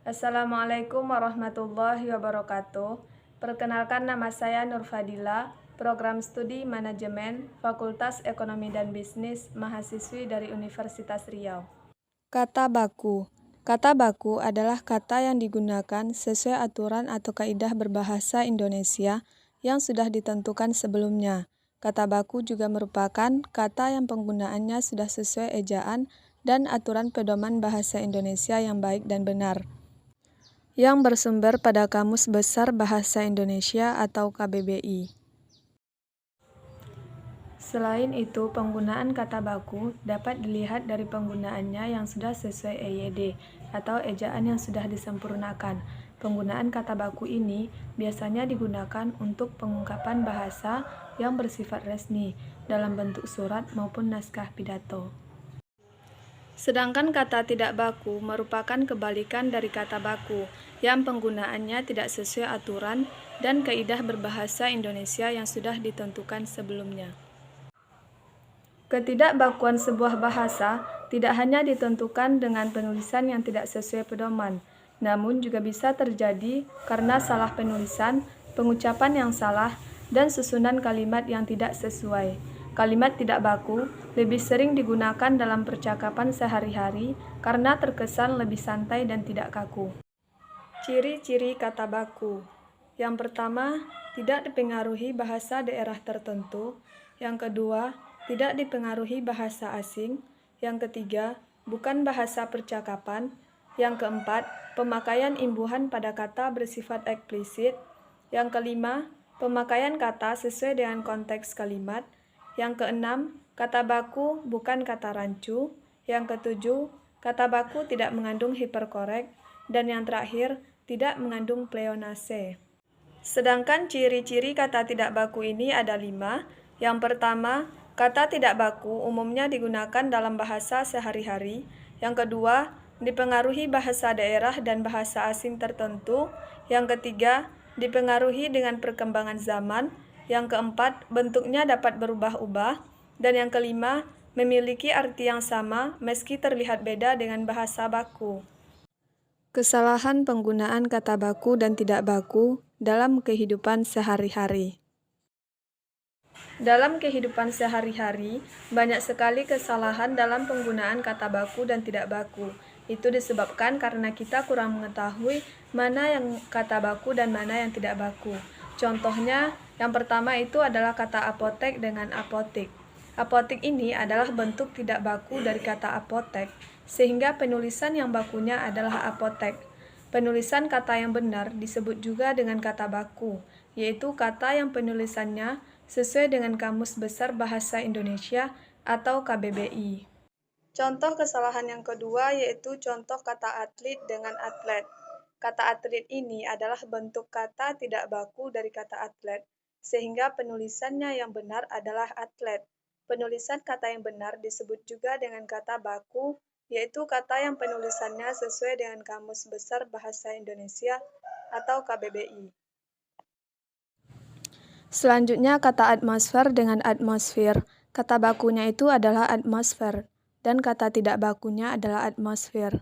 Assalamualaikum warahmatullahi wabarakatuh. Perkenalkan, nama saya Nur Fadila, Program Studi Manajemen, Fakultas Ekonomi dan Bisnis, mahasiswi dari Universitas Riau. Kata baku. Kata baku adalah kata yang digunakan sesuai aturan atau kaidah berbahasa Indonesia yang sudah ditentukan sebelumnya. Kata baku juga merupakan kata yang penggunaannya sudah sesuai ejaan dan aturan pedoman bahasa Indonesia yang baik dan benar, yang bersumber pada Kamus Besar Bahasa Indonesia atau KBBI. Selain itu, penggunaan kata baku dapat dilihat dari penggunaannya yang sudah sesuai EYD atau ejaan yang sudah disempurnakan. Penggunaan kata baku ini biasanya digunakan untuk pengungkapan bahasa yang bersifat resmi dalam bentuk surat maupun naskah pidato. Sedangkan kata tidak baku merupakan kebalikan dari kata baku, yang penggunaannya tidak sesuai aturan dan kaidah berbahasa Indonesia yang sudah ditentukan sebelumnya. Ketidakbakuan sebuah bahasa tidak hanya ditentukan dengan penulisan yang tidak sesuai pedoman, namun juga bisa terjadi karena salah penulisan, pengucapan yang salah, dan susunan kalimat yang tidak sesuai. Kalimat tidak baku lebih sering digunakan dalam percakapan sehari-hari karena terkesan lebih santai dan tidak kaku. Ciri-ciri kata baku. Yang pertama, tidak dipengaruhi bahasa daerah tertentu. Yang kedua, tidak dipengaruhi bahasa asing. Yang ketiga, bukan bahasa percakapan. Yang keempat, pemakaian imbuhan pada kata bersifat eksplisit. Yang kelima, pemakaian kata sesuai dengan konteks kalimat. Yang keenam, kata baku bukan kata rancu. Yang ketujuh, kata baku tidak mengandung hiperkorek. Dan yang terakhir, tidak mengandung pleonase. Sedangkan ciri-ciri kata tidak baku ini ada 5. Yang pertama, kata tidak baku umumnya digunakan dalam bahasa sehari-hari. Yang kedua, dipengaruhi bahasa daerah dan bahasa asing tertentu. Yang ketiga, dipengaruhi dengan perkembangan zaman. Yang keempat, bentuknya dapat berubah-ubah. Dan yang kelima, memiliki arti yang sama meski terlihat beda dengan bahasa baku. Kesalahan penggunaan kata baku dan tidak baku dalam kehidupan sehari-hari. Dalam kehidupan sehari-hari, banyak sekali kesalahan dalam penggunaan kata baku dan tidak baku. Itu disebabkan karena kita kurang mengetahui mana yang kata baku dan mana yang tidak baku. Contohnya, yang pertama itu adalah kata apotek dengan apotik. Apotik ini adalah bentuk tidak baku dari kata apotek, sehingga penulisan yang bakunya adalah apotek. Penulisan kata yang benar disebut juga dengan kata baku, yaitu kata yang penulisannya sesuai dengan Kamus Besar Bahasa Indonesia atau KBBI. Contoh kesalahan yang kedua yaitu contoh kata atlet dengan atlet. Kata atlet ini adalah bentuk kata tidak baku dari kata atlet, sehingga penulisannya yang benar adalah atlet. Penulisan kata yang benar disebut juga dengan kata baku, yaitu kata yang penulisannya sesuai dengan Kamus Besar Bahasa Indonesia atau KBBI. Selanjutnya kata atmosfer dengan atmosfer. Kata bakunya itu adalah atmosfer, dan kata tidak bakunya adalah atmosfer.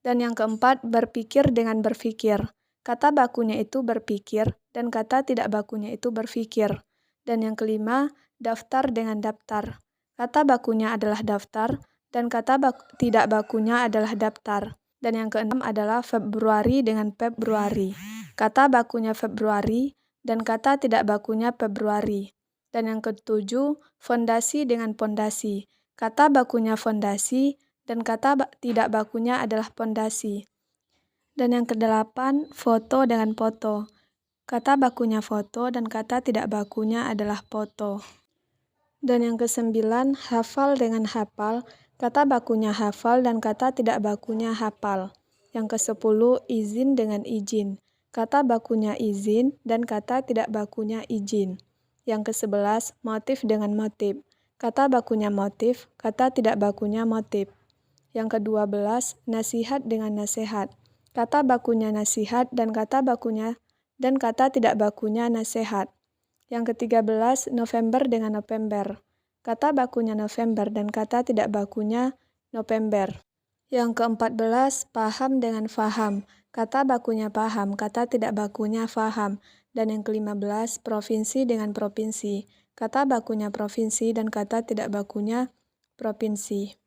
Dan yang keempat, berpikir dengan berpikir. Kata bakunya itu berpikir, dan kata tidak bakunya itu berpikir. Dan yang kelima, daftar dengan daftar. Kata bakunya adalah daftar, dan kata tidak bakunya adalah daftar. Dan yang keenam adalah Februari dengan Februari. Kata bakunya Februari, dan kata tidak bakunya Februari. Dan yang ketujuh, fondasi dengan pondasi. Kata bakunya fondasi, dan kata tidak bakunya adalah pondasi. Dan yang kedelapan, foto dengan foto. Kata bakunya foto dan kata tidak bakunya adalah foto. Dan yang kesembilan, hafal dengan hafal. Kata bakunya hafal dan kata tidak bakunya hafal. Yang kesepuluh, izin dengan izin. Kata bakunya izin dan kata tidak bakunya izin. Yang kesebelas, motif dengan motif. Kata bakunya motif, kata tidak bakunya motif. Yang kedua belas, nasihat dengan nasihat. Kata bakunya nasihat dan kata tidak bakunya nasihat. Yang ketiga belas, November dengan November. Kata bakunya November dan kata tidak bakunya November. Yang keempat belas, paham dengan faham. Kata bakunya paham, kata tidak bakunya faham. Dan yang ke-15, provinsi dengan provinsi. Kata bakunya provinsi dan kata tidak bakunya provinsi.